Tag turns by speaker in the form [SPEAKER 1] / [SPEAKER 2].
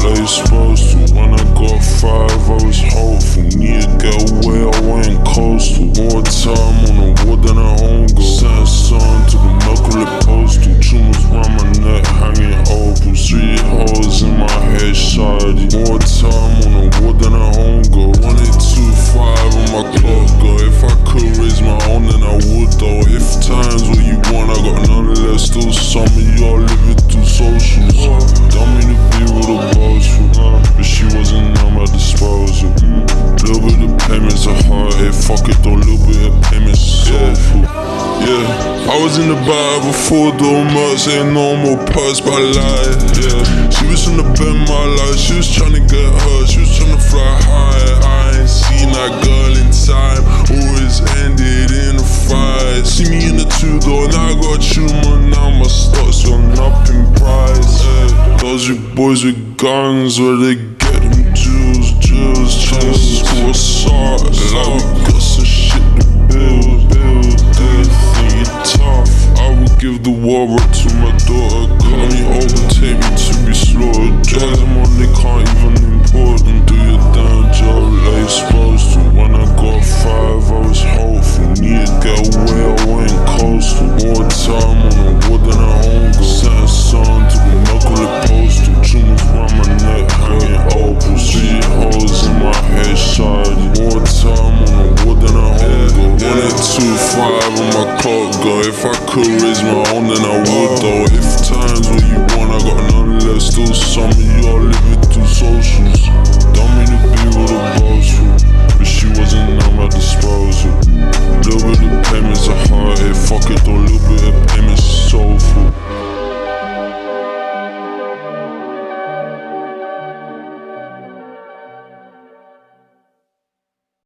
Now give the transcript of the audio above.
[SPEAKER 1] like you're supposed to. When I got 5, I was hopeful. Need to get away, I went coastal. More time on the wood than a home go. Sent sun to the knuckle it postal. Tumors round my neck, hanging opals. 3 holes in my head, shawty. More time on the wood than a home go. 1-8-2-5 on my clock go. If I could raise my own, then I would though. If time's what you want, I got none left. Still some of y'all living through socials. Don't mean to be real or boastful, but she wasn't on my disposal. Little bit of payments are hard, hey, fuck it though. Little bit of payments are soulful. Yeah, I was in the bar before though, much ain't no more purse, but I lied. Yeah, she was trying to bend my life, she was trying to get hurt, she was trying to fly high. I ain't seen that girl in time, always ended in a fight. See me in the 2 though, now I got a tumor, now my stocks gone up in price. Those you boys with guns, where they get them jewels, trying to score assault. Like we got some shit to build. Do you think you're tough? I would give the war up to my daughter. Call me over, take me to be slaughtered. Drugs them on, they can't even import them. Do your damn job like you're supposed to. When I got 5, I was hopeful. Need to get away, I went coastal. More time on the wood than a home go. Sent sun to the knuckle it postal. Tumors round my neck, hanging opals. 3 holes in my head, shawty. More time on the wood than a home go. 1-8-2-5 on my clock go. If I could raise my own, then I would though. If time's what you want, I got none left. Still some of y'all living through social.